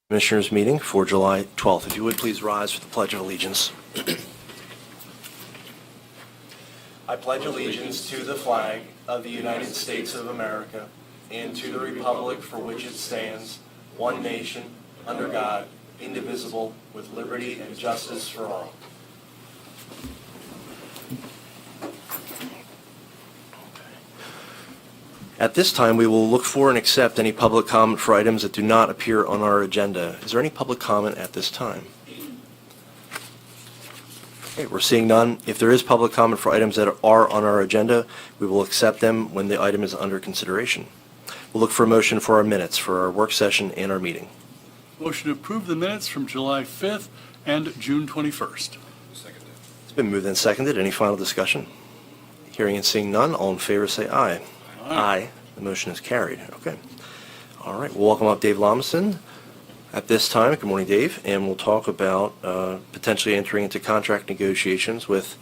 Commissioners meeting for July 12th. If you would please rise for the Pledge of Allegiance. I pledge allegiance to the flag of the United States of America and to the republic for which it stands, one nation, under God, indivisible, with liberty and justice for all. At this time, we will look for and accept any public comment for items that do not appear on our agenda. Is there any public comment at this time? Okay, we're seeing none. If there is public comment for items that are on our agenda, we will accept them when the item is under consideration. We'll look for a motion for our minutes for our work session and our meeting. Motion to approve the minutes from July 5th and June 21st. It's been moved and seconded. Any final discussion? Hearing and seeing none, all in favor say aye. Aye. The motion is carried. Okay. All right. We'll welcome up Dave Lomison at this time. Good morning, Dave. And we'll talk about potentially entering into contract negotiations with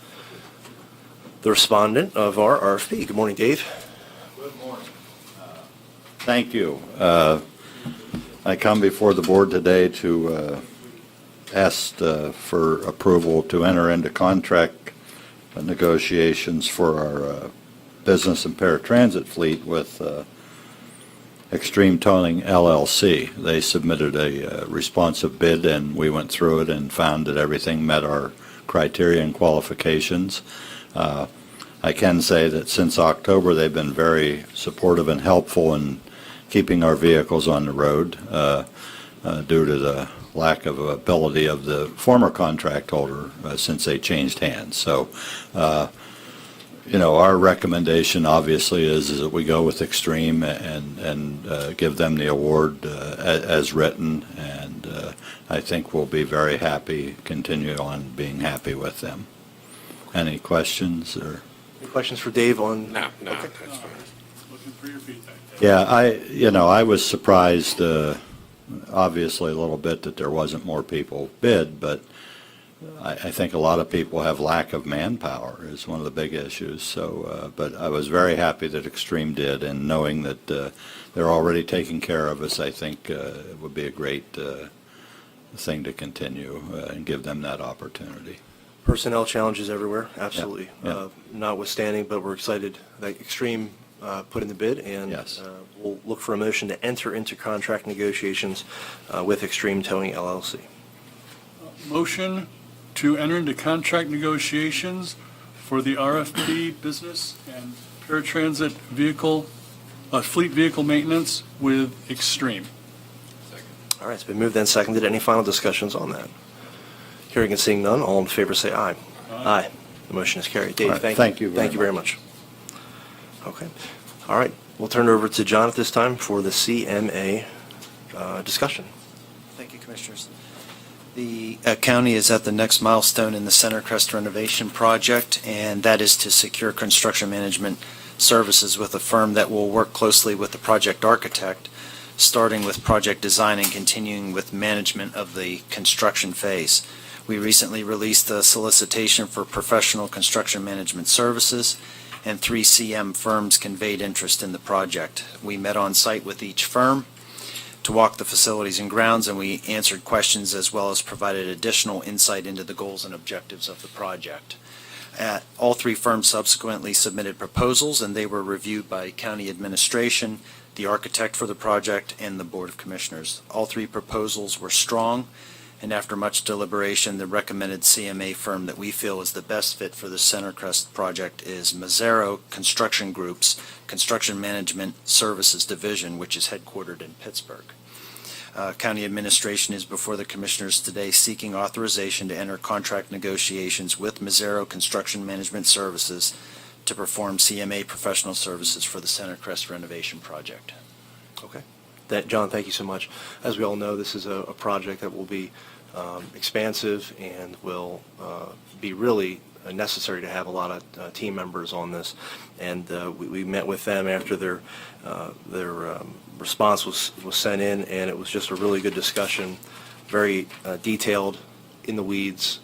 the respondent of our RFP. Good morning, Dave. Good morning. Thank you. I come before the board today to ask for approval to enter into contract negotiations for our business and paratransit fleet with Extreme Towing LLC. They submitted a responsive bid, and we went through it and found that everything met our criteria and qualifications. I can say that since October, they've been very supportive and helpful in keeping our vehicles on the road due to the lack of ability of the former contract holder since they changed hands. So, our recommendation obviously is that we go with Extreme and give them the award as written, and I think we'll be very happy, continue on being happy with them. Any questions or? Any questions for Dave on? No, Okay. that's fine. Looking for your feedback. Yeah, I was surprised, obviously a little bit that there wasn't more people bid, but I think a lot of people have lack of manpower is one of the big issues. So, but I was very happy that Extreme did, and knowing that they're already taking care of us, I think it would be a great thing to continue and give them that opportunity. Personnel challenges everywhere, absolutely. Yeah. Notwithstanding, but we're excited that Extreme put in the bid, and Yes. We'll look for a motion to enter into contract negotiations with Extreme Towing LLC. Motion to enter into contract negotiations for the RFP business and paratransit vehicle, fleet vehicle maintenance with Extreme. All right, it's been moved and seconded. Any final discussions on that? Hearing and seeing none, all in favor say aye. Aye. The motion is carried. Dave, All right, thank you very Thank you very much. Okay. All right, we'll turn it over to John at this time for the CMA discussion. Thank you, Commissioners. The county is at the next milestone in the Centercrest renovation project, and that is to secure construction management services with a firm that will work closely with the project architect, starting with project design and continuing with management of the construction phase. We recently released a solicitation for professional construction management services, and 3 CM firms conveyed interest in the project. We met on site with each firm to walk the facilities and grounds, and we answered questions as well as provided additional insight into the goals and objectives of the project. All 3 firms subsequently submitted proposals, and they were reviewed by county administration, the architect for the project, and the Board of Commissioners. All 3 proposals were strong, and after much deliberation, the recommended CMA firm that we feel is the best fit for the Centercrest project is Mazzaro Construction Group's Construction Management Services Division, which is headquartered in Pittsburgh. County administration is before the Commissioners today seeking authorization to enter contract negotiations with Mazzaro Construction Management Services to perform CMA professional services for the Centercrest renovation project. Okay. John, thank you so much. As we all know, this is a project that will be expansive and will be really necessary to have a lot of team members on this. And we met with them after their response was sent in, and it was just a really good discussion, very detailed in the weeds.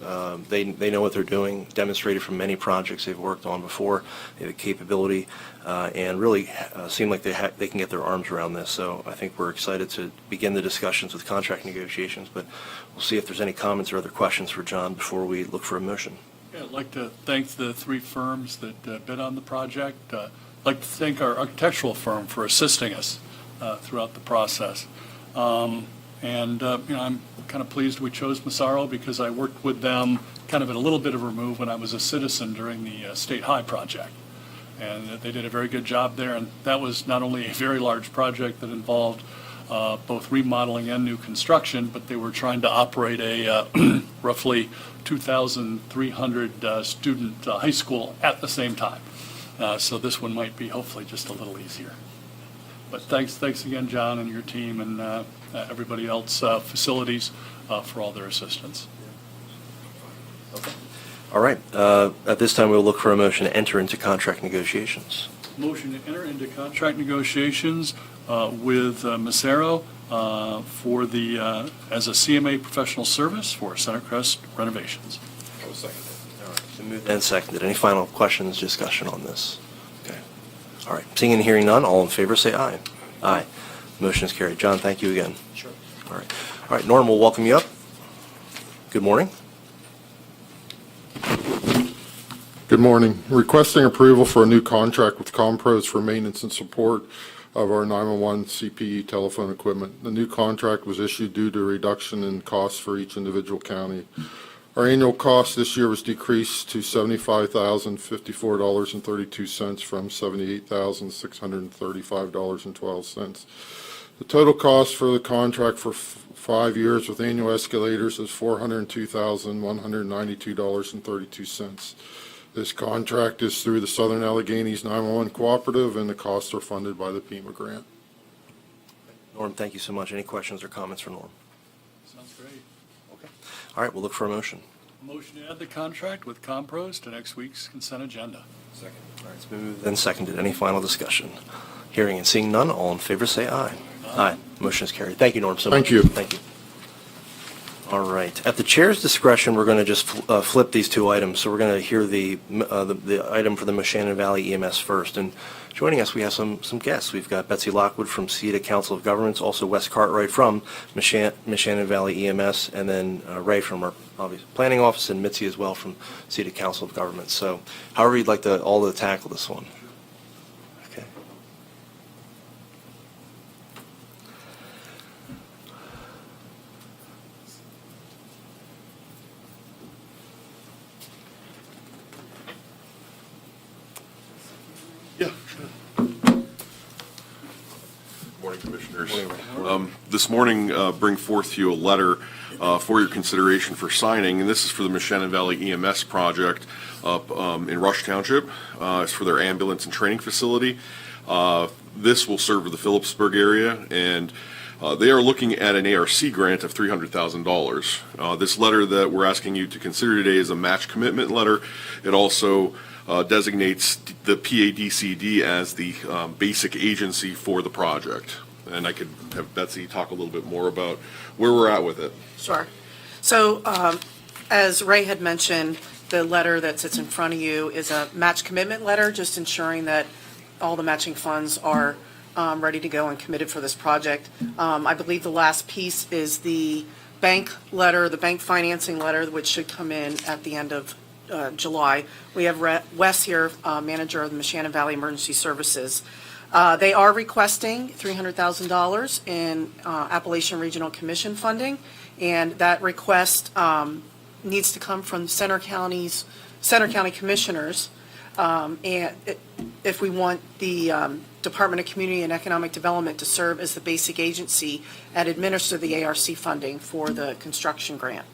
They know what they're doing, demonstrated from many projects they've worked on before. They have the capability and really seem like they can get their arms around this. So I think we're excited to begin the discussions with contract negotiations, but we'll see if there's any comments or other questions for John before we look for a motion. Yeah, I'd like to thank the three firms that bid on the project. I'd like to thank our architectural firm for assisting us throughout the process. I'm kind of pleased we chose Massaro because I worked with them kind of at a little bit of a remove when I was a citizen during the State High project. And they did a very good job there, and that was not only a very large project that involved both remodeling and new construction, but they were trying to operate a roughly 2,300 student high school at the same time. So this one might be hopefully just a little easier. But thanks again, John, and your team, and everybody else, facilities, for all their assistance. All right. At this time, we'll look for a motion to enter into contract negotiations. Motion to enter into contract negotiations with Massaro for the, as a CMA professional service for Centercrest renovations. It's been moved and seconded. Any final questions, discussion on this? Okay. All right. Seeing and hearing none, all in favor say aye. Aye. Motion is carried. John, thank you again. Sure. All right. All right, Norm, we'll welcome you up. Good morning. Good morning. Requesting approval for a new contract with Compros for maintenance and support of our 911 CPE telephone equipment. The new contract was issued due to a reduction in costs for each individual county. Our annual cost this year was decreased to $75,054.32 from $78,635.12. The total cost for the contract for 5 years with annual escalators is $402,192.32. This contract is through the Southern Alleghenies 911 Cooperative, and the costs are funded by the PEMA grant. Norm, thank you so much. Any questions or comments for Norm? Sounds great. Okay. All right, we'll look for a motion. Motion to add the contract with Compros to next week's consent agenda. All right, it's been moved and seconded. Any final discussion? Hearing and seeing none, all in favor say aye. Aye. Motion is carried. Thank you, Norm, so much. Thank you. Thank you. All right. At the chair's discretion, we're going to just flip these two items. So we're going to hear the item for the Moshannon Valley EMS first. And joining us, we have some guests. We've got Betsy Lockwood from CETA Council of Governments, also Wes Cartwright from Moshannon Valley EMS, and then Ray from our planning office, and Mitzi as well from CETA Council of Governments. So however you'd like to all to tackle this one. Okay. Yeah. Morning, Commissioners. Morning, This morning, bring forth to you a letter for your consideration for signing, and this is for the Moshannon Valley EMS project up in Rush Township. It's for their ambulance and training facility. This will serve the Phillipsburg area, and they are looking at an ARC grant of $300,000. This letter that we're asking you to consider today is a match commitment letter. It also designates the PADCD as the basic agency for the project. And I could have Betsy talk a little bit more about where we're at with it. Sure. So, as Ray had mentioned, the letter that sits in front of you is a match commitment letter, just ensuring that all the matching funds are ready to go and committed for this project. I believe the last piece is the bank letter, the bank financing letter, which should come in at the end of July. We have Wes here, manager of the Moshannon Valley Emergency Services. They are requesting $300,000 in Appalachian Regional Commission funding, and that request needs to come from Center County commissioners. And if we want the Department of Community and Economic Development to serve as the basic agency and administer the ARC funding for the construction grant.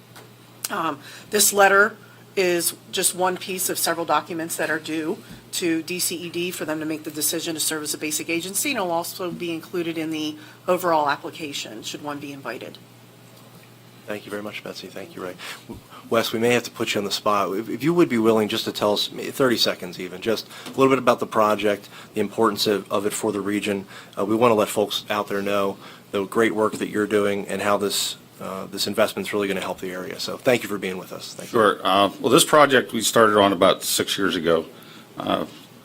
This letter is just one piece of several documents that are due to DCED for them to make the decision to serve as a basic agency, and it'll also be included in the overall application, should one be invited. Thank you very much, Betsy. Thank you, Ray. Wes, we may have to put you on the spot. If you would be willing just to tell us, 30 seconds even, just a little bit about the project, the importance of it for the region. We want to let folks out there know the great work that you're doing and how this this investment's really going to help the area. So thank you for being with us. Thank you. Sure. Well, this project we started on about 6 years ago,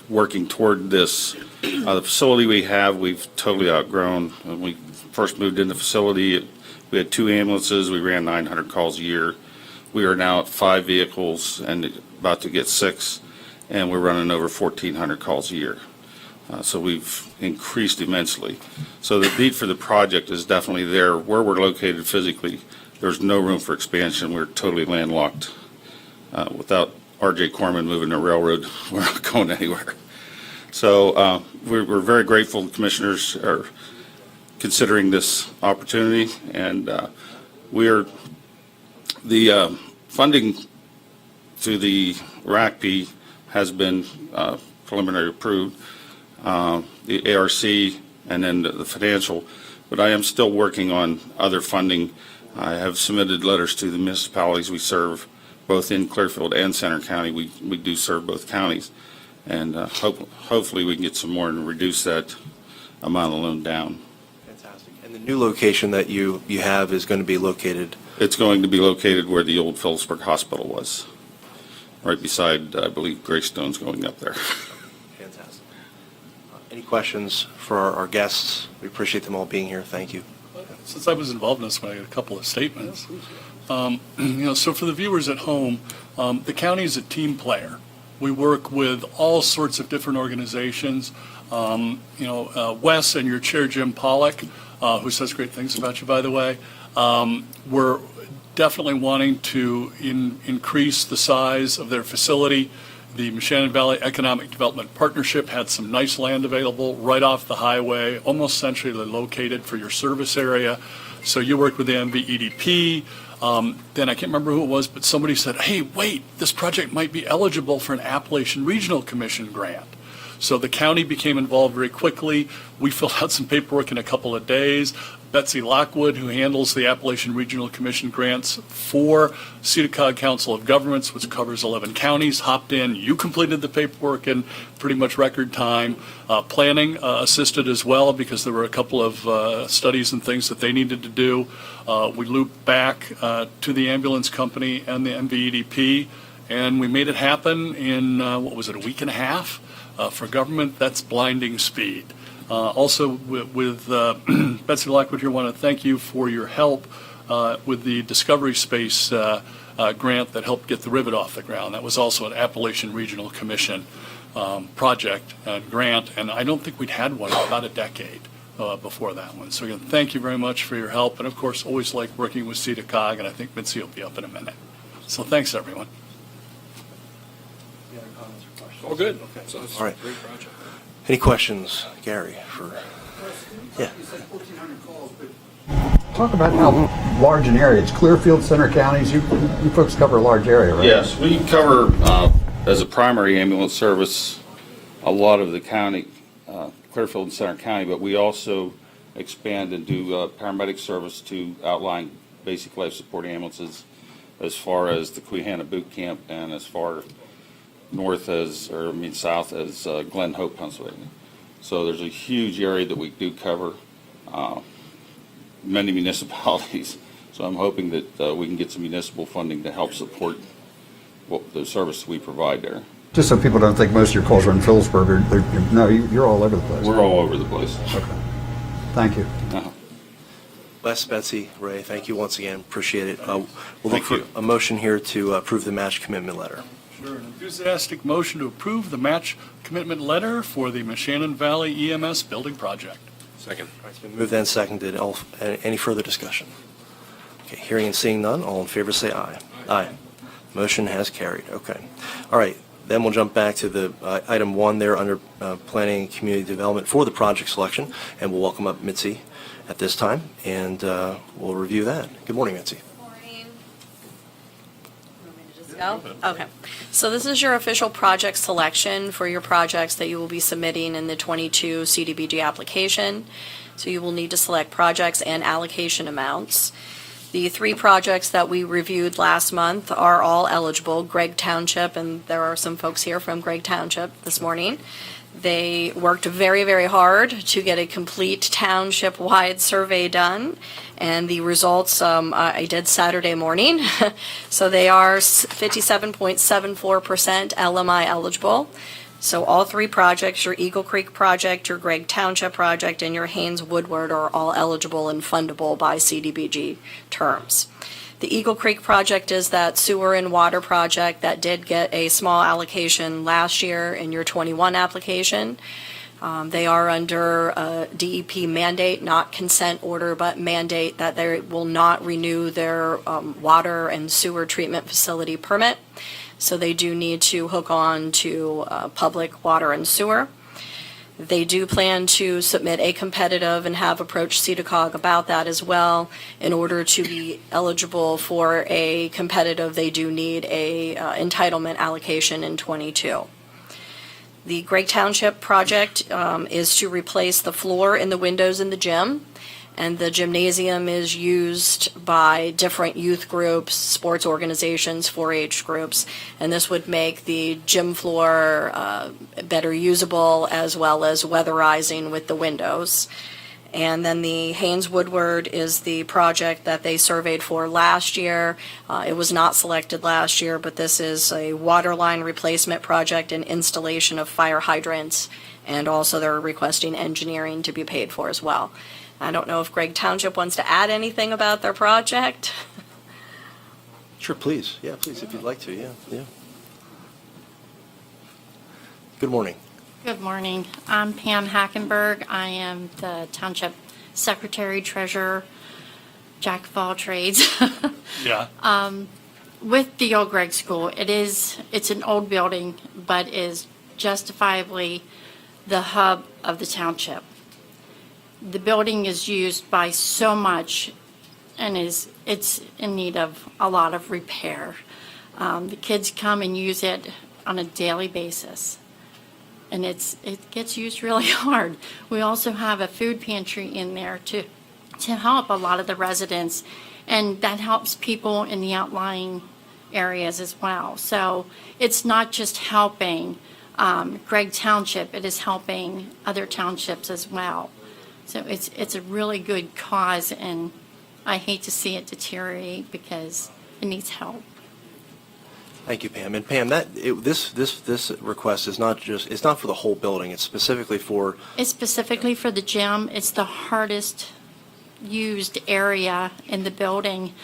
working toward this. The facility we have, we've totally outgrown. When we first moved in the facility, we had 2 ambulances. We ran 900 calls a year. We are now at 5 vehicles and about to get 6, and we're running over 1,400 calls a year. So we've increased immensely. So the need for the project is definitely there. Where we're located physically, there's no room for expansion. We're totally landlocked. Without R.J. Corman moving the railroad, we're not going anywhere. So we're very grateful the commissioners are considering this opportunity, and the funding to the RACP has been preliminary approved, the ARC, and then the financial, but I am still working on other funding. I have submitted letters to the municipalities we serve, both in Clearfield and Center County. We do serve both counties, and hopefully we can get some more and reduce that amount of loan down. Fantastic. And the new location that you have is going to be located? It's going to be located where the old Phillipsburg Hospital was, right beside, I believe, Greystone's going up there. Fantastic. Any questions for our guests? We appreciate them all being here. Thank you. Since I was involved in this, I got a couple of statements. So for the viewers at home, the county is a team player. We work with all sorts of different organizations. Wes and your chair, Jim Pollock, who says great things about you, by the way, we're definitely wanting to increase the size of their facility. The Meshannon Valley Economic Development Partnership had some nice land available right off the highway, almost centrally located for your service area. So you worked with the MVEDP. Then I can't remember who it was, but somebody said, hey, wait, this project might be eligible for an Appalachian Regional Commission grant. So the county became involved very quickly. We filled out some paperwork in a couple of days. Betsy Lockwood, who handles the Appalachian Regional Commission grants for CEDACOG Council of Governments, which covers 11 counties, hopped in. You completed the paperwork in pretty much record time. Planning assisted as well because there were a couple of studies and things that they needed to do. We looped back to the ambulance company and the MVEDP, and we made it happen in, a week and a half? For government, that's blinding speed. Also, with Betsy Lockwood here, I want to thank you for your help with the Discovery Space grant that helped get the rivet off the ground. That was also an Appalachian Regional Commission project and grant, and I don't think we'd had one in about a decade before that one. So again, thank you very much for your help, and of course, always like working with CEDACOG, and I think Mitzi will be up in a minute. So thanks, everyone. All good. All right. Any questions, Gary, yeah. Talk about how large an area. It's Clearfield, Center counties. You folks cover a large area, right? Yes, we cover, as a primary ambulance service, a lot of the county, Clearfield and Center County, but we also expand and do paramedic service to outlying basic life support ambulances as far as the Queehana Boot Camp and as far south as Glen Hope, Pennsylvania. So there's a huge area that we do cover, many municipalities. So I'm hoping that we can get some municipal funding to help support the service we provide there. Just so people don't think most of your calls are in Phillipsburg. No, you're all over the place. We're all over the place. Okay. Thank you. Les, Betsy, Ray, thank you once again. Appreciate it. We'll look Thank for you. a motion here to approve the match commitment letter. Sure, an enthusiastic motion to approve the match commitment letter for the Meshannon Valley EMS building project. Second. All right, it's been moved and seconded. Any further discussion? Okay, hearing and seeing none, all in favor say aye. Aye. Motion has carried. Okay. All right, then we'll jump back to the item 1 there under planning and community development for the project selection, and we'll welcome up Mitzi at this time, and we'll review that. Good morning, Mitzi. Morning. Want me to just go? Okay. So this is your official project selection for your projects that you will be submitting in the 22 CDBG application. So you will need to select projects and allocation amounts. The 3 projects that we reviewed last month are all eligible. Gregg Township, and there are some folks here from Gregg Township this morning. They worked very, very hard to get a complete township-wide survey done, and the results I did Saturday morning. So they are 57.74% LMI eligible. So all 3 projects, your Eagle Creek project, your Gregg Township project, and your Haynes Woodward are all eligible and fundable by CDBG terms. The Eagle Creek project is that sewer and water project that did get a small allocation last year in your 21 application. They are under a DEP mandate, not consent order, but mandate that they will not renew their water and sewer treatment facility permit. So they do need to hook on to public water and sewer. They do plan to submit a competitive and have approached CEDACOG about that as well. In order to be eligible for a competitive, they do need a entitlement allocation in 22. The Gregg Township project is to replace the floor in the windows in the gym. And the gymnasium is used by different youth groups, sports organizations, 4-H groups. And this would make the gym floor better usable, as well as weatherizing with the windows. And then the Haynes Woodward is the project that they surveyed for last year. It was not selected last year, but this is a water line replacement project and installation of fire hydrants. And also they're requesting engineering to be paid for as well. I don't know if Gregg Township wants to add anything about their project. Sure, please. Yeah, please, if you'd like to. Yeah. Good morning. Good morning. I'm Pam Hackenberg. I am the Township Secretary, Treasurer, Jack of all trades. Yeah. With the old Gregg School, it's an old building, but is justifiably the hub of the township. The building is used by so much and it's in need of a lot of repair. The kids come and use it on a daily basis, and it gets used really hard. We also have a food pantry in there to help a lot of the residents, and that helps people in the outlying areas as well. So it's not just helping Gregg Township, it is helping other townships as well. So it's a really good cause, and I hate to see it deteriorate because it needs help. Thank you, Pam. And Pam, this request is not it's not for the whole building. It's specifically for. It's specifically for the gym. It's the hardest used area in the building,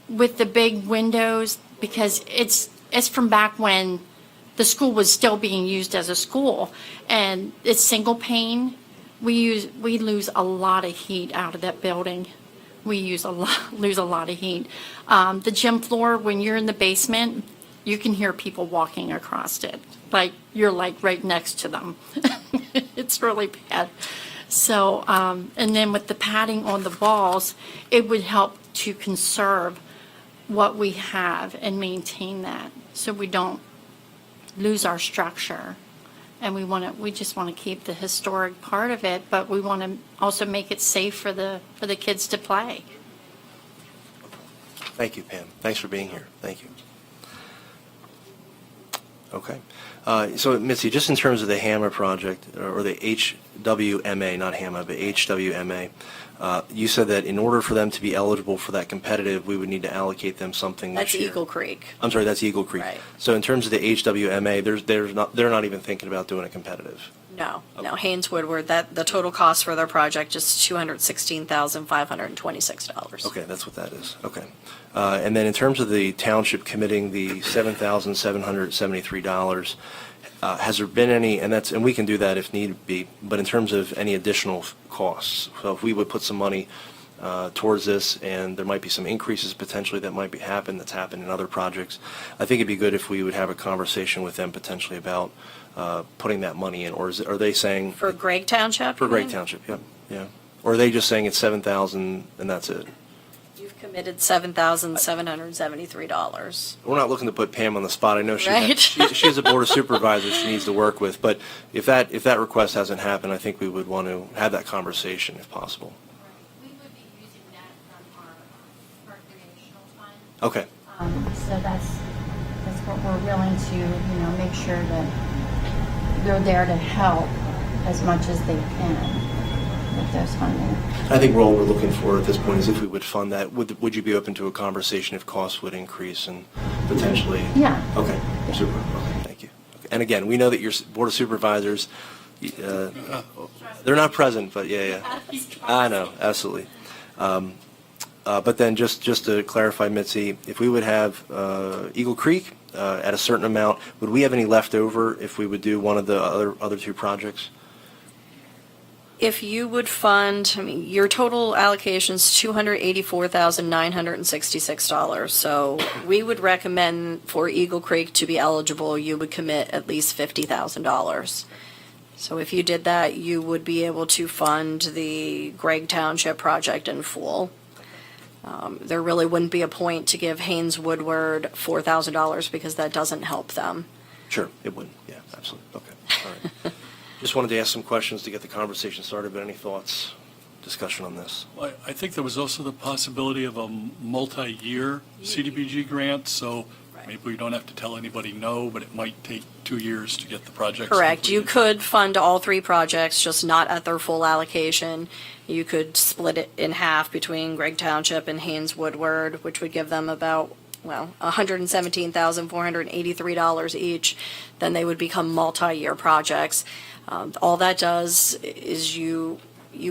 with the big windows, because it's from back when the school was still being used as a school, and it's single pane. We lose a lot of heat out of that building. We lose a lot of heat. The gym floor, when you're in the basement, you can hear people walking across it. Like you're like right next to them. It's really bad. So, and then with the padding on the walls, it would help to conserve what we have and maintain that, so we don't lose our structure. And we just want to keep the historic part of it, but we want to also make it safe for the kids to play. Thank you, Pam. Thanks for being here. Thank you. Okay. So, Mitzi, just in terms of the HAMA project, or the HWMA, not HAMA, but HWMA, you said that in order for them to be eligible for that competitive, we would need to allocate them something this That's year. Eagle Creek. I'm sorry, that's Eagle Creek. Right. So in terms of the HWMA, they're not even thinking about doing a competitive. No, Haynes Woodward, the total cost for their project is $216,526. Okay, that's what that is. Okay. And then in terms of the township committing the $7,773, has there been any, and we can do that if need be, but in terms of any additional costs, so if we would put some money towards this, and there might be some increases potentially that might happen, that's happened in other projects, I think it'd be good if we would have a conversation with them potentially about putting that money in, or are they saying? For Gregg Township? For you Gregg mean? Township, yeah. Or are they just saying it's $7,000 and that's it? You've committed $7,773. We're not looking to put Pam on the spot. I know Right. she has a board of supervisors she needs to work with, but if that request hasn't happened, I think we would want to have that conversation if possible. We would be using that from our Okay, So that's what we're willing to, make sure that they're there to help as much as they can with those funding. I think all we're looking for at this point is if we would fund that, would you be open to a conversation if costs would increase and potentially? Yeah. Okay, super, okay, thank you. And again, we know that your Board of Supervisors, they're not present, but yeah. I know, absolutely. But then just to clarify, Mitzi, if we would have Eagle Creek at a certain amount, would we have any left over if we would do one of the other two projects? If you would fund, your total allocation's $284,966. So we would recommend for Eagle Creek to be eligible, you would commit at least $50,000. So if you did that, you would be able to fund the Gregg Township project in full. There really wouldn't be a point to give Haynes Woodward $4,000 because that doesn't help them. Sure, it would, yeah, absolutely, okay, all right. Just wanted to ask some questions to get the conversation started, but any thoughts, discussion on this? Well, I think there was also the possibility of a multi-year CDBG grant, so maybe we don't have to tell anybody no, but it might take 2 years to get the project. Correct. You could fund all three projects, just not at their full allocation. You could split it in half between Gregg Township and Haynes Woodward, which would give them about, $117,483 each. Then they would become multi-year projects. All that does is you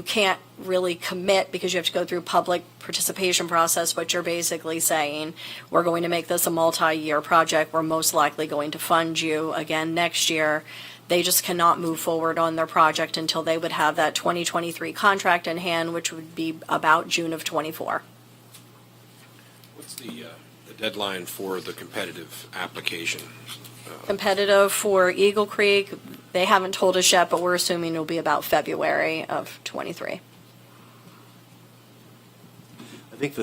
can't really commit because you have to go through public participation process, but you're basically saying, we're going to make this a multi-year project. We're most likely going to fund you again next year. They just cannot move forward on their project until they would have that 2023 contract in hand, which would be about June of '24. What's the deadline for the competitive application? Competitive for Eagle Creek, they haven't told us yet, but we're assuming it'll be about February of '23. I think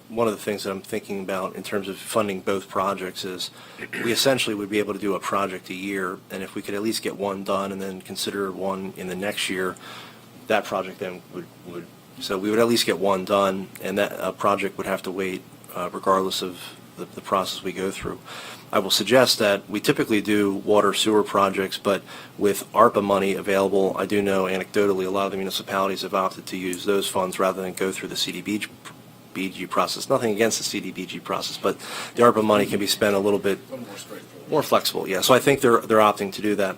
one of the things that I'm thinking about in terms of funding both projects is we essentially would be able to do a project a year, and if we could at least get one done and then consider one in the next year, that project then would so we would at least get one done, and that project would have to wait regardless of the process we go through. I will suggest that we typically do water sewer projects, but with ARPA money available, I do know anecdotally a lot of the municipalities have opted to use those funds rather than go through the CDBG process. Nothing against the CDBG process, but the ARPA money can be spent a little bit more flexible. Yeah, so I think they're opting to do that.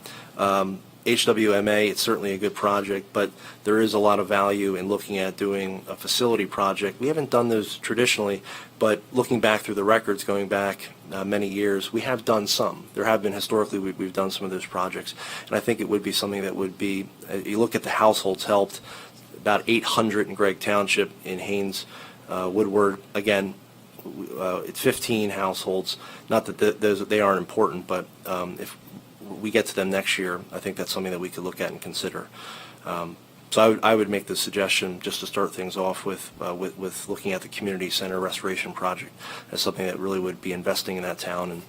HWMA, it's certainly a good project, but there is a lot of value in looking at doing a facility project. We haven't done those traditionally, but looking back through the records, going back many years, we have done some. There have been historically, we've done some of those projects, and I think it would be something that would be, you look at the households helped, about 800 in Gregg Township, in Haynes Woodward, again, it's 15 households. Not that they aren't important, but if we get to them next year, I think that's something that we could look at and consider. So I would make the suggestion just to start things off with looking at the community center restoration project as something that really would be investing in that town and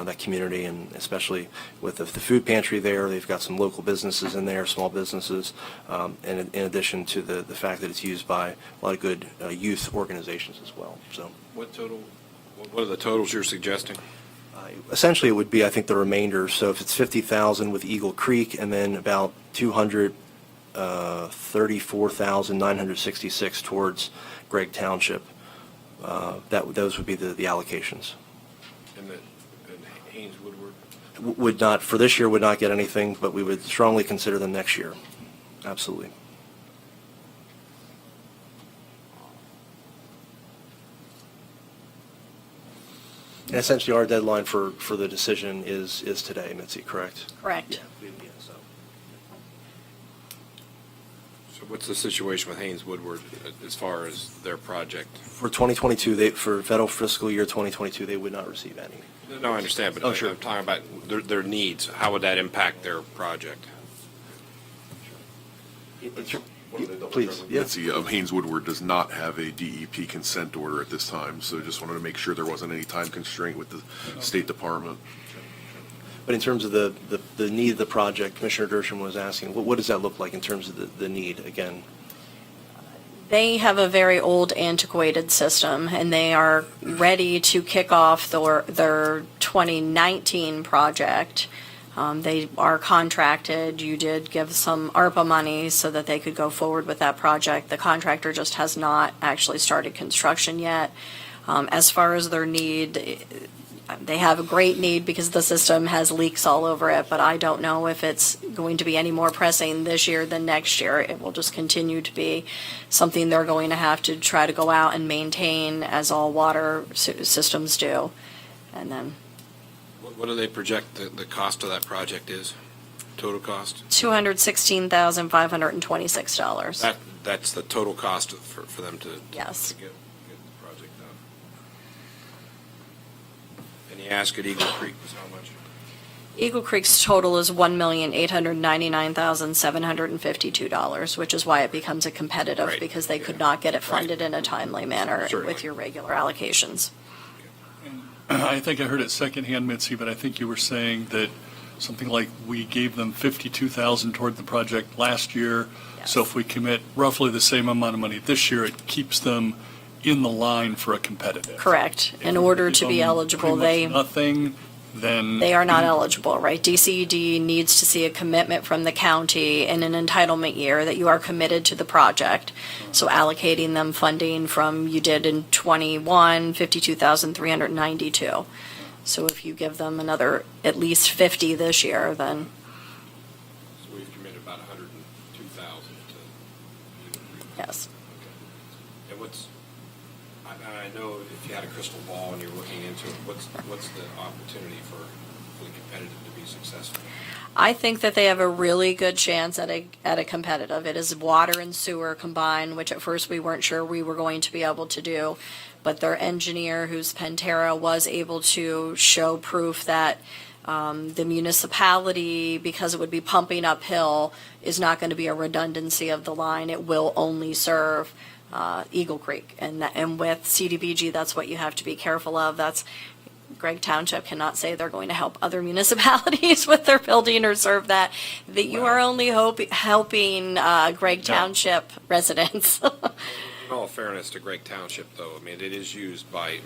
that community, and especially with the food pantry there. They've got some local businesses in there, small businesses, and in addition to the fact that it's used by a lot of good youth organizations as well. So What are the totals you're suggesting? essentially it would be, I think, the remainder. So if it's 50,000 with Eagle Creek and then about 234,966 towards Gregg Township, those would be the allocations. And Haynes Woodward? Would not, for this year, would not get anything, but we would strongly consider them next year. Absolutely. And essentially, our deadline for the decision is today, Mitzi, correct? Correct. So what's the situation with Haynes Woodward as far as their project? For 2022, for federal fiscal year 2022, they would not receive any. No, I understand, but Oh, sure. I'm talking about their needs. How would that impact their project? Please, yeah. Let's see, Haynes Woodward does not have a DEP consent order at this time, so just wanted to make sure there wasn't any time constraint with the State Department. But in terms of the need of the project, Commissioner Dershowitz was asking, what does that look like in terms of the need, again? They have a very old antiquated system, and they are ready to kick off their 2019 project. They are contracted. You did give some ARPA money so that they could go forward with that project. The contractor just has not actually started construction yet. As far as their need, they have a great need because the system has leaks all over it, but I don't know if it's going to be any more pressing this year than next year. It will just continue to be something they're going to have to try to go out and maintain, as all water systems do. And then What do they project the cost of that project is? Total cost? $216,526. That's the total cost for them to Yes. to get the project done. And you ask at Eagle Creek was how much? Eagle Creek's total is $1,899,752, which is why it becomes a competitive, Right. because they could not get it funded in a timely manner Certainly. with your regular allocations. I think I heard it secondhand, Mitzi, but I think you were saying that something like we gave them 52,000 toward the project last year. So Yes. if we commit roughly the same amount of money this year, it keeps them in the line for a competitive. Correct. If In we order give to be them eligible, pretty much nothing, then. they are not eligible, right? DCED needs to see a commitment from the county in an entitlement year that you are committed to the project. So allocating them funding from, you did in '21, 52,392. So if you give them another at least 50 this year, then So we've committed about 102,000 to Eagle Creek. yes. And I know if you had a crystal ball and you're looking into it, what's the opportunity for the competitive to be successful? I think that they have a really good chance at a competitive. It is water and sewer combined, which at first we weren't sure we were going to be able to do. But their engineer, who's Pantera, was able to show proof that the municipality, because it would be pumping uphill, is not going to be a redundancy of the line. It will only serve Eagle Creek. And with CDBG, that's what you have to be careful of. That's Gregg Township cannot say they're going to help other municipalities with their building or serve that. That you are only helping Gregg Township residents. In all fairness to Gregg Township, though, I mean, it is used by,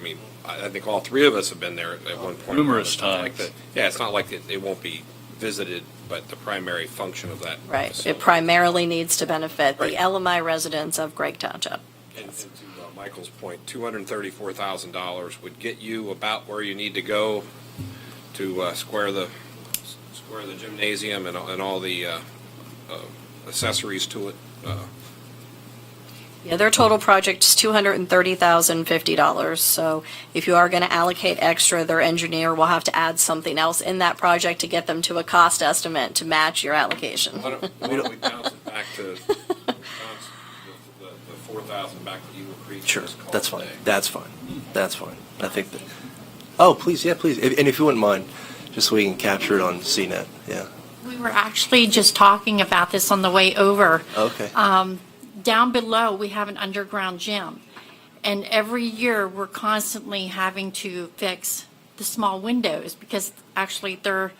I think all three of us have been there at one point. Numerous It's not like times. Yeah, it's not like it won't be visited, but the primary function of that. Right. It facility. primarily needs to benefit the Right. LMI residents of Gregg Township. And to Michael's point, $234,000 would get you about where you need to go to square the gymnasium and all the accessories to it. Yeah, their total project is $230,050. So if you are going to allocate extra, their engineer will have to add something else in that project to get them to a cost estimate to match your allocation. Why don't we bounce it back to, bounce the 4,000 back to Eagle Creek? and Sure, just call that's it a fine. day? That's fine. That's fine. I think that, oh, please, yeah, please. And if you wouldn't mind, just so we can capture it on CNET, yeah. We were actually just talking about this on the way over. Okay. Down below, we have an underground gym. And every year, we're constantly having to fix the small windows because actually they're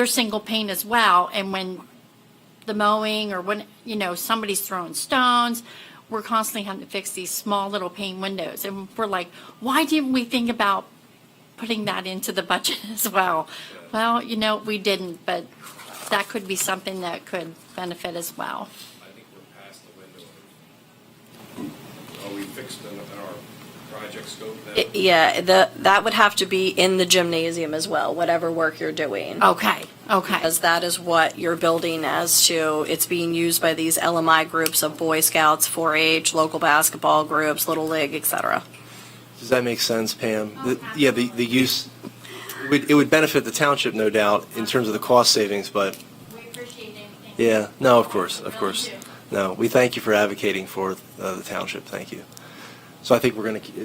single pane as well. And when the mowing or when, somebody's throwing stones, we're constantly having to fix these small little pane windows. And we're like, why didn't we think about putting that into the budget as well? Well, we didn't, but that could be something that could benefit as well. I think we're past the window. Are we fixed in our project scope then? Yeah, that would have to be in the gymnasium as well, whatever work you're doing. Okay. Because that is what you're building as to, it's being used by these LMI groups of Boy Scouts, 4-H, local basketball groups, Little League, et cetera. Does that make sense, Pam? Yeah, the use, it would benefit the township, no doubt, in terms of the cost savings, but, We appreciate anything. yeah, no, of course. No, we thank you for advocating for the township, thank you. So I think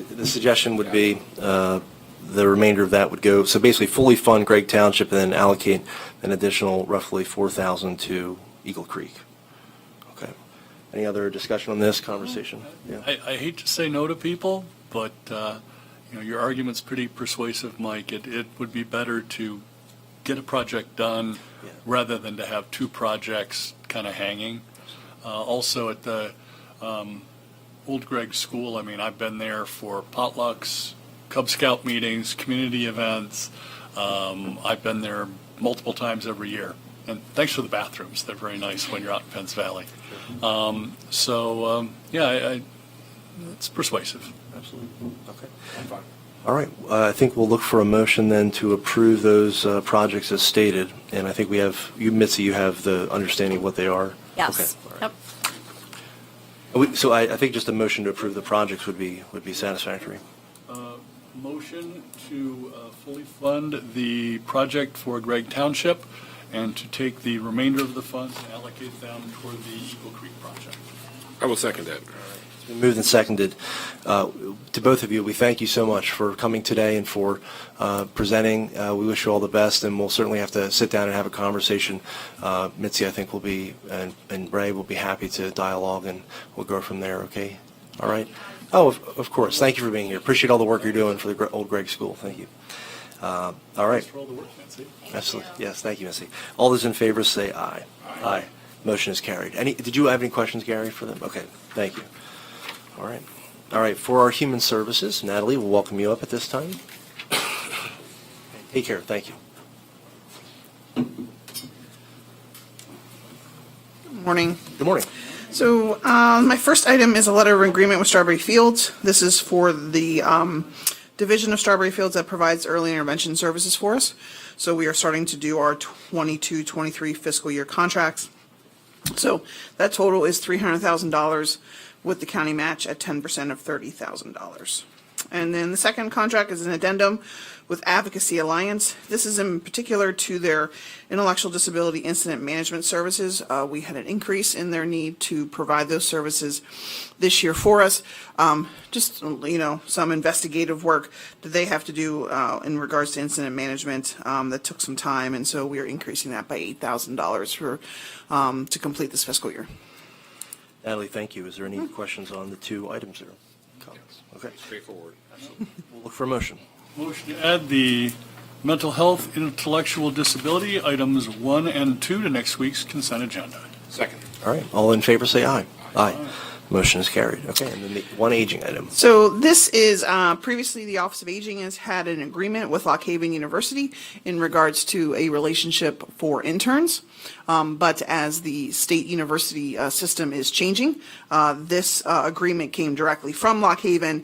the suggestion would be, the remainder of that would go, so basically fully fund Gregg Township and then allocate an additional roughly 4,000 to Eagle Creek. Okay. Any other discussion on this conversation? Yeah. I hate to say no to people, but, your argument's pretty persuasive, Mike. It would be better to get a project done Yeah. rather than to have two projects kind of hanging. Also, at the Old Greg School, I mean, I've been there for potlucks, Cub Scout meetings, community events. I've been there multiple times every year. And thanks for the bathrooms. They're very nice when you're out in Penns Valley. It's persuasive. Absolutely. Okay. I'm fine. All right. I think we'll look for a motion then to approve those projects as stated. And I think we have, Mitzi, you have the understanding of what they are? Yes. Okay. All Yep. right. So I think just a motion to approve the projects would be satisfactory. Motion to fully fund the project for Gregg Township and to take the remainder of the funds and allocate them toward the Eagle Creek project. I will second that. It's been moved and seconded. To both of you, we thank you so much for coming today and for presenting. We wish you all the best, and we'll certainly have to sit down and have a conversation. Mitzi, I think, will be, and Ray will be happy to dialogue, and we'll go from there, okay? All right? Oh, of course. Thank you for being here. Appreciate all the work you're doing for the Old Greg School. Thank you. All right. Thanks for all the work, Nancy. Absolutely. Yes, thank you, Missy. All those in favor say aye. Aye. Motion is carried. Did you have any questions, Gary, for them? Okay, thank you. All right. All right, for our Human Services, Natalie, we'll welcome you up at this time. Take care. Thank you. Morning. Good morning. So my first item is a letter of agreement with Strawberry Fields. This is for the division of Strawberry Fields that provides early intervention services for us. So we are starting to do our 22-23 fiscal year contracts. So that total is $300,000 with the county match at 10% of $30,000. And then the second contract is an addendum with Advocacy Alliance. This is in particular to their intellectual disability incident management services. We had an increase in their need to provide those services this year for us. Just, some investigative work that they have to do in regards to incident management that took some time. And so we are increasing that by $8,000 for to complete this fiscal year. Natalie, thank you. Is there any questions on the two items or comments? Okay. Straightforward. We'll look for a motion. Motion to add the mental health, intellectual disability, items 1 and 2 to next week's consent agenda. Second. All right. All in favor say aye. Aye. Motion is carried. Okay, and then the one aging item. So this is, previously the Office of Aging has had an agreement with Lock Haven University in regards to a relationship for interns. But as the state university system is changing, this agreement came directly from Lock Haven,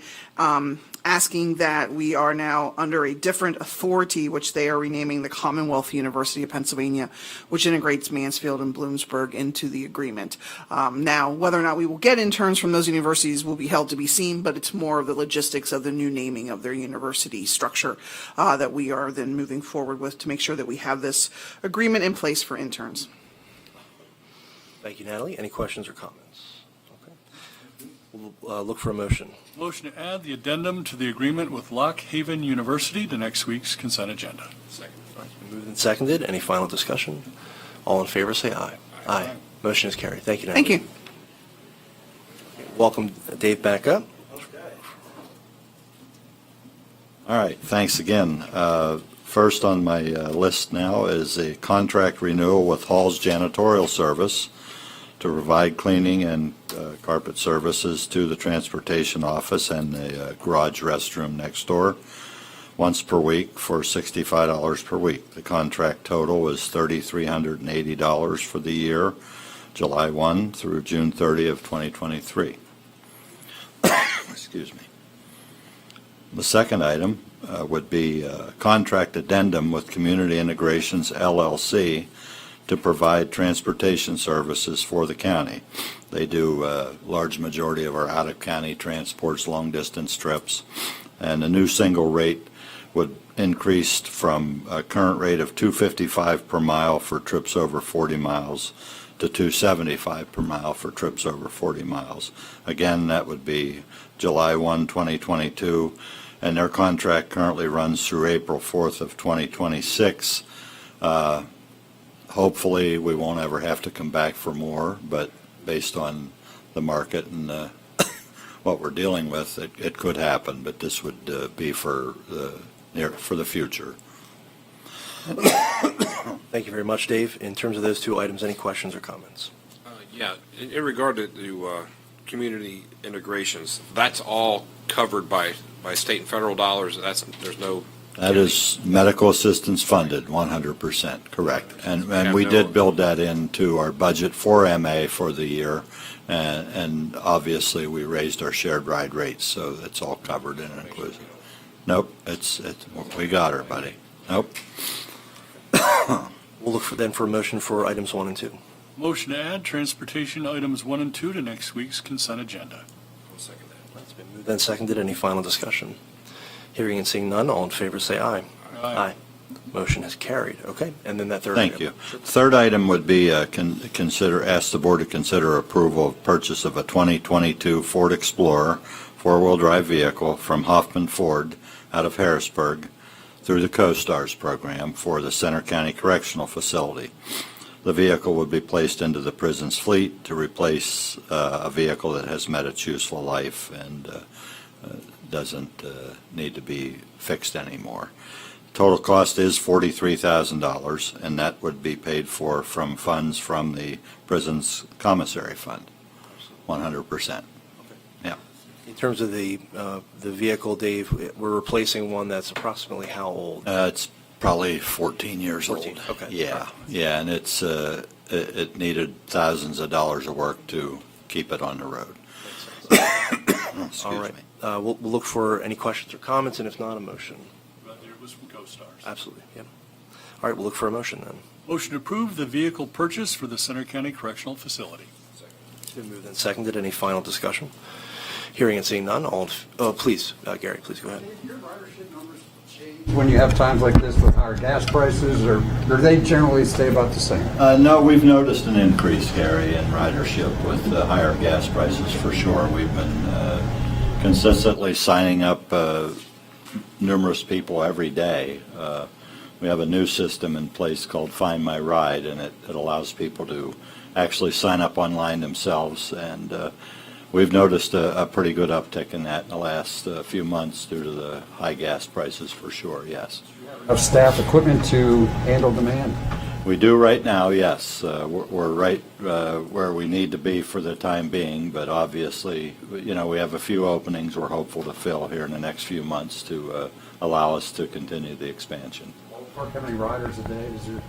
asking that we are now under a different authority, which they are renaming the Commonwealth University of Pennsylvania, which integrates Mansfield and Bloomsburg into the agreement. Now, whether or not we will get interns from those universities will be held to be seen, but it's more of the logistics of the new naming of their university structure that we are then moving forward with to make sure that we have this agreement in place for interns. Thank you, Natalie. Any questions or comments? Okay. We'll look for a motion. Motion to add the addendum to the agreement with Lock Haven University to next week's consent agenda. Second. All right, it's been moved and seconded. Any final discussion? All in favor say aye. Aye. Motion is carried. Thank you, Natalie. Thank you. Welcome, Dave, back up. All right, thanks again. First on my list now is a contract renewal with Hall's Janitorial Service to provide cleaning and carpet services to the transportation office and the garage restroom next door once per week for $65 per week. The contract total is $3,380 for the year, July 1 through June 30 of 2023. Excuse me. The second item would be a contract addendum with Community Integrations LLC to provide transportation services for the county. They do a large majority of our out-of-county transports, long-distance trips, and a new single rate would increase from a current rate of $2.55 per mile for trips over 40 miles to $2.75 per mile for trips over 40 miles. Again, that would be July 1, 2022, and their contract currently runs through April 4th of 2026. Hopefully, we won't ever have to come back for more, but based on the market and what we're dealing with, it could happen, but this would be for the future. Thank you very much, Dave. In terms of those two items, any questions or comments? Yeah, in regard to community integrations, that's all covered by state and federal dollars. There's no. That is medical assistance funded, 100%, correct. And we did build that into our budget for MA for the year, and obviously we raised our shared ride rates, so it's all covered and inclusive. Nope, we got her, buddy. Nope. We'll look for a motion for items 1 and 2. Motion to add transportation items 1 and 2 to next week's consent agenda. It's been moved and seconded. Any final discussion? Hearing and seeing none, all in favor say aye. Aye. Motion is carried. Okay, and then that third Thank item. you. Third item would be ask the board to consider approval of purchase of a 2022 Ford Explorer four-wheel drive vehicle from Hoffman Ford out of Harrisburg through the CoStars program for the Center County Correctional Facility. The vehicle would be placed into the prison's fleet to replace a vehicle that has met its useful life and doesn't need to be fixed anymore. Total cost is $43,000, and that would be paid for from funds from the prison's commissary fund, 100%. Yeah. In terms of the vehicle, Dave, we're replacing one that's approximately how old? It's probably 14 years 14, old. okay. Yeah, and it needed thousands of dollars of work to keep it on the road. Excuse All right. me. We'll look for any questions or comments, and if not, a motion. There was from CoStars. Absolutely, yep. All right, we'll look for a motion then. Motion to approve the vehicle purchase for the Center County Correctional Facility. It's been moved and seconded. Any final discussion? Hearing and seeing none, please, Gary, please go ahead. Your ridership numbers change when you have times like this with higher gas prices, or they generally stay about the same? No, we've noticed an increase, Gary, in ridership with the higher gas prices for sure. We've been consistently signing up numerous people every day. We have a new system in place called Find My Ride, and it allows people to actually sign up online themselves, and we've noticed a pretty good uptick in that in the last few months due to the high gas prices for sure, yes. Enough staff, equipment to handle demand? We do right now, yes. We're right where we need to be for the time being, but obviously, we have a few openings we're hopeful to fill here in the next few months to allow us to continue the expansion. How many riders a day is there?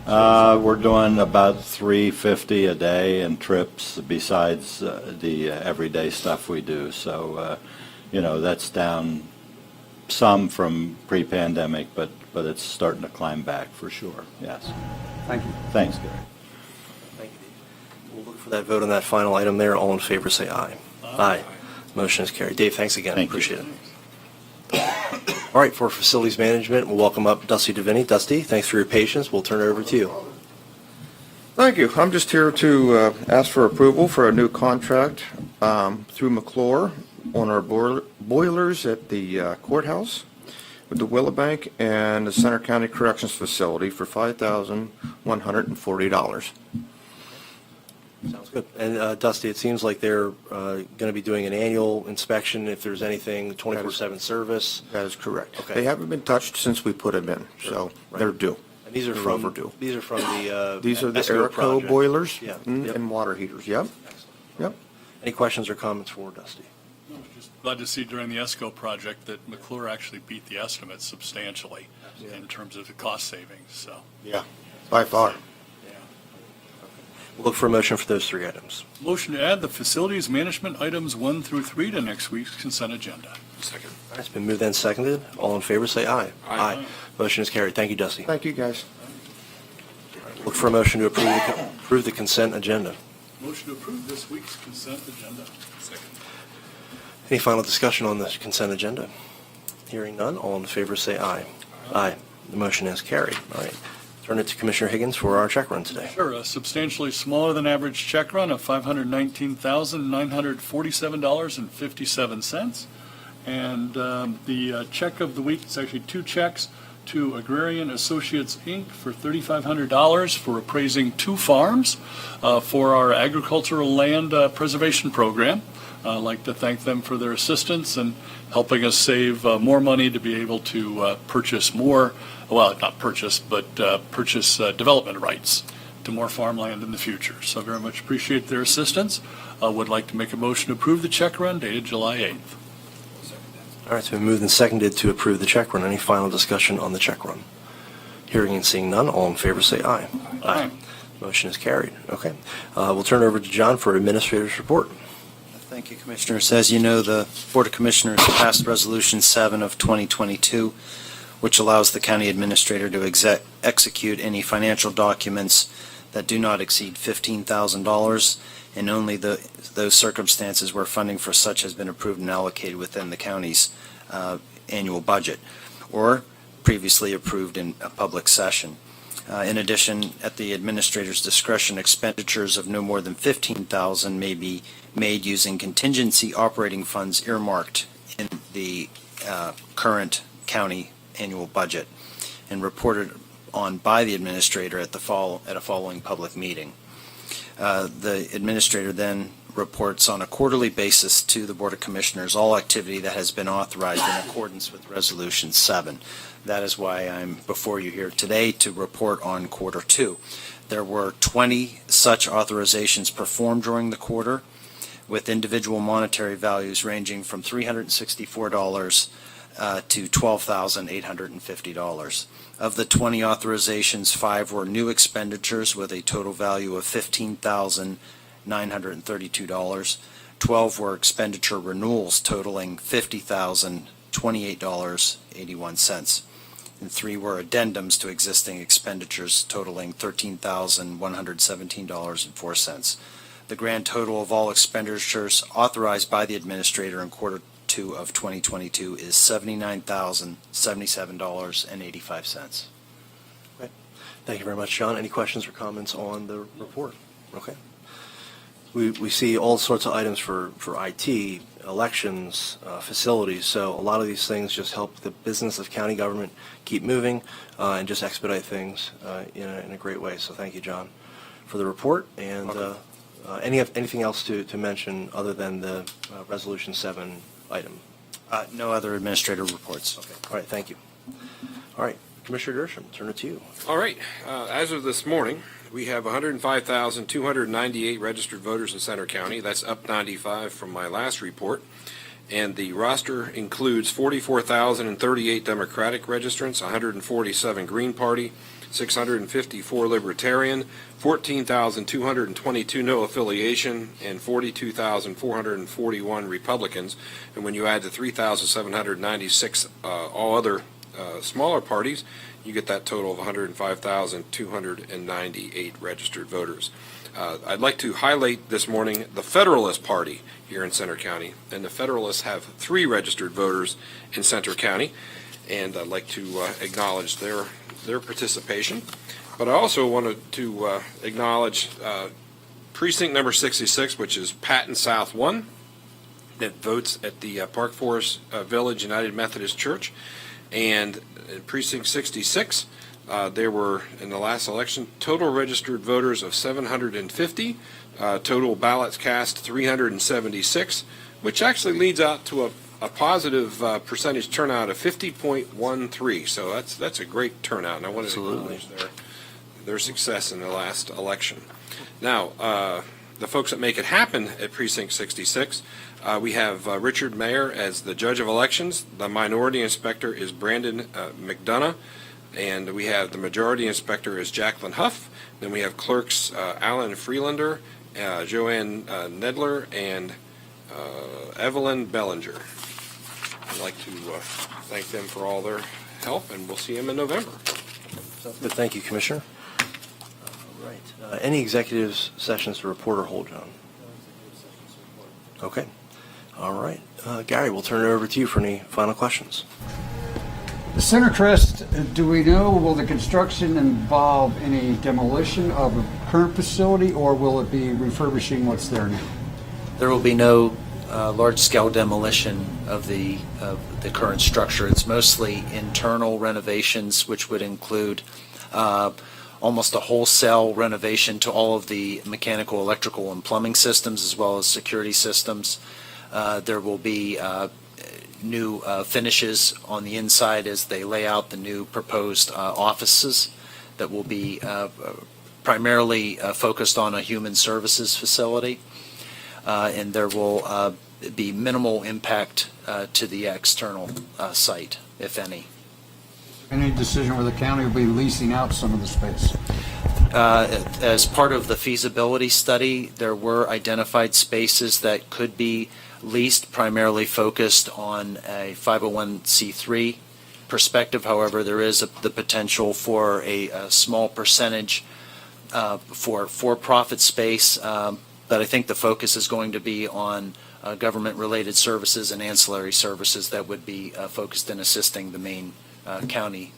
We're doing about 350 a day in trips besides the everyday stuff we do. So, that's down some from pre-pandemic, but it's starting to climb back for sure, yes. Thank you. Thanks, Gary. Thank you, Dave. We'll look for that vote on that final item there. All in favor say aye. Aye. Motion is carried. Dave, thanks again. Thank you. Appreciate it. All right, for facilities management, we'll welcome up Dusty DeVinny. Dusty, thanks for your patience. We'll turn it over to you. Thank you. I'm just here to ask for approval for a new contract through McClure on our boilers at the courthouse with the Willabank and the Center County Corrections Facility for $5,140. Sounds good. And Dusty, it seems like they're going to be doing an annual inspection if there's anything, 24/7 service. That is correct. Okay. They haven't been touched since we put them in, so Right. they're due. And these are They're from overdue. These are from the These are the ESCO Aeroco project. boilers Yeah. and water heaters. Yep. Yep. Any questions or comments for Dusty? Just glad to see during the ESCO project that McClure actually beat the estimates substantially in terms of the cost savings, so. Yeah. By far. We'll look for a motion for those three items. Motion to add the facilities management items 1 through 3 to next week's consent agenda. Second. All right, it's been moved and seconded. All in favor, say aye. Aye. Motion is carried. Thank you, Dusty. Thank you, guys. Look for a motion to approve the consent agenda. Motion to approve this week's consent agenda. Second. Any final discussion on the consent agenda? Hearing none, all in favor say aye. Aye. The motion is carried. All right. Turn it to Commissioner Higgins for our check run today. Sure, a substantially smaller than average check run of $519,947.57. And the check of the week is actually 2 checks to Agrarian Associates, Inc. for $3,500 for appraising 2 farms for our agricultural land preservation program. I'd like to thank them for their assistance and helping us save more money to be able to purchase more, well, not purchase, but purchase development rights to more farmland in the future. So very much appreciate their assistance. Would like to make a motion to approve the check run dated July 8th. All right, it's been moved and seconded to approve the check run. Any final discussion on the check run? Hearing and seeing none, all in favor say aye. Aye. Motion is carried. Okay. We'll turn it over to John for Administrator's report. Thank you, Commissioners. As you know, the Board of Commissioners passed Resolution 7 of 2022, which allows the county administrator to execute any financial documents that do not exceed $15,000, and only those circumstances where funding for such has been approved and allocated within the county's annual budget, or previously approved in a public session. In addition, at the administrator's discretion, expenditures of no more than $15,000 may be made using contingency operating funds earmarked in the current county annual budget and reported on by the administrator at a following public meeting. The administrator then reports on a quarterly basis to the Board of Commissioners all activity that has been authorized in accordance with Resolution 7. That is why I'm before you here today to report on quarter 2. There were 20 such authorizations performed during the quarter, with individual monetary values ranging from $364 to $12,850. Of the 20 authorizations, 5 were new expenditures with a total value of $15,932. 12 were expenditure renewals totaling $50,028.81. And 3 were addendums to existing expenditures totaling $13,117.04. The grand total of all expenditures authorized by the administrator in quarter 2 of 2022 is $79,077.85. Okay. Thank you very much, John. Any questions or comments on the report? Okay. We see all sorts of items for IT, elections, facilities, so a lot of these things just help the business of county government keep moving and just expedite things in a great way. So thank you, John, for the report. And anything else to mention other than the Resolution 7 item? No other administrative reports. Okay. All right. Thank you. All right. Commissioner Dershowitz, turn it to you. All right. As of this morning, we have 105,298 registered voters in Center County. That's up 95 from my last report. And the roster includes 44,038 Democratic registrants, 147 Green Party, 654 Libertarian, 14,222 no affiliation, and 42,441 Republicans. And when you add the 3,796 all other smaller parties, you get that total of 105,298 registered voters. I'd like to highlight this morning the Federalist Party here in Center County, and the Federalists have 3 registered voters in Center County, and I'd like to acknowledge their participation. But I also wanted to acknowledge precinct number 66, which is Patton South 1, that votes at the Park Forest Village United Methodist Church. And in precinct 66, there were, in the last election, total registered voters of 750, total ballots cast 376, which actually leads out to a positive percentage turnout of 50.13. So that's a great turnout, and I want to acknowledge their success in the last election. Now, the folks that make it happen at precinct 66, we have Richard Mayer as the judge of elections. The minority inspector is Brandon McDonough, and we have the majority inspector is Jacqueline Huff. Then we have clerks Alan Freelander, Joanne Nedler, and Evelyn Bellinger. I'd like to thank them for all their help, and we'll see them in November. Good. Thank you, Commissioner. All right. Any executive sessions to report or hold, John? Okay. All right. Gary, we'll turn it over to you for any final questions. The Center Crest, do we know, will the construction involve any demolition of a current facility, or will it be refurbishing what's there now? There will be no large-scale demolition of the current structure. It's mostly internal renovations, which would include almost a wholesale renovation to all of the mechanical, electrical, and plumbing systems, as well as security systems. There will be new finishes on the inside as they lay out the new proposed offices that will be primarily focused on a human services facility, and there will be minimal impact to the external site, if any. Any decision where the county will be leasing out some of the space? As part of the feasibility study, there were identified spaces that could be leased, primarily focused on a 501c3 perspective. However, there is the potential for a small percentage for for-profit space, but I think the focus is going to be on government-related services and ancillary services that would be focused in assisting the main county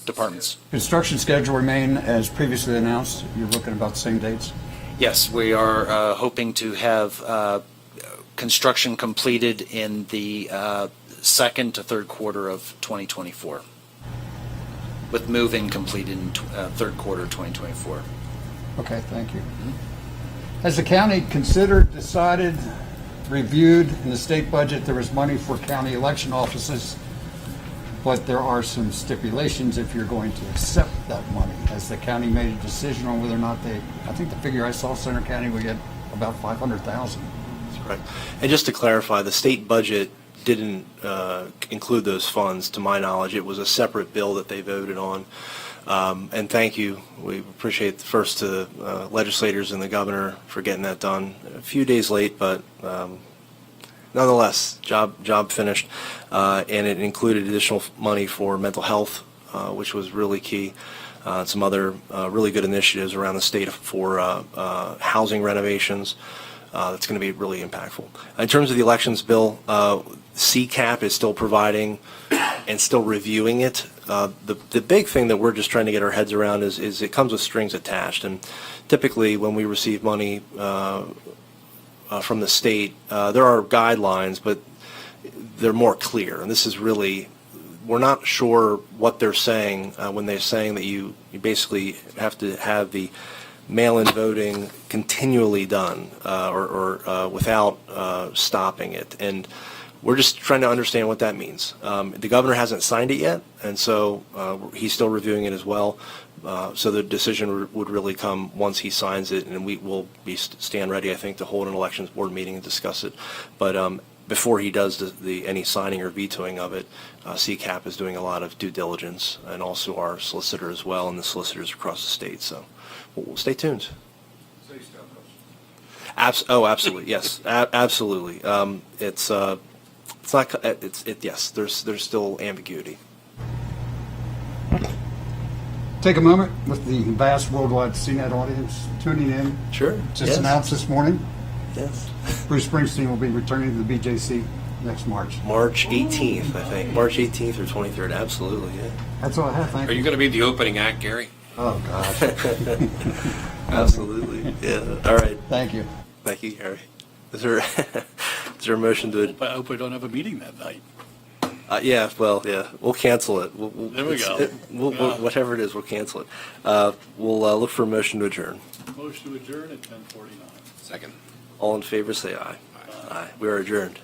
departments. Construction schedule remain as previously announced? You're looking about the same dates? Yes, we are hoping to have construction completed in the second to third quarter of 2024, with move-in completed in third quarter 2024. Okay, thank you. Has the county considered, decided, reviewed in the state budget, there was money for county election offices, but there are some stipulations if you're going to accept that money? Has the county made a decision on whether or not they, I think the figure I saw, Center County, we get about 500,000. That's right. And just to clarify, the state budget didn't include those funds, to my knowledge. It was a separate bill that they voted on. And thank you. We appreciate first to legislators and the governor for getting that done. A few days late, but nonetheless, job finished. And it included additional money for mental health, which was really key. Some other really good initiatives around the state for housing renovations. That's going to be really impactful. In terms of the elections bill, CCAP is still providing and still reviewing it. The big thing that we're just trying to get our heads around is it comes with strings attached. And typically when we receive money from the state, there are guidelines, but they're more clear. And this is really, we're not sure what they're saying when they're saying that you basically have to have the mail-in voting continually done or without stopping it. And we're just trying to understand what that means. The governor hasn't signed it yet, and so he's still reviewing it as well. So the decision would really come once he signs it, and we will stand ready, I think, to hold an elections board meeting and discuss it. But before he does any signing or vetoing of it, CCAP is doing a lot of due diligence, and also our solicitor as well, and the solicitors across the state. So we'll stay tuned. Absolutely, yes, absolutely. It's not. Yes. There's still ambiguity. Take a moment with the vast worldwide CNET audience tuning in. Sure. Just announced this morning, Yes. Bruce Springsteen will be returning to the BJC next March. March 18th, I think. March 18th or 23rd. Absolutely. Yeah. That's all I have. Thank Are you going to be the opening act, Gary? Oh, gosh. Absolutely. Yeah. All right. Thank you. Thank you, Gary. Is there a motion to? I hope we don't have a meeting that night. Yeah. Well, yeah. We'll cancel it. There we go. Whatever it is, we'll cancel it. We'll look for a motion to adjourn. Motion to adjourn at 10:49. Second. All in favor, say aye. Aye. We are adjourned.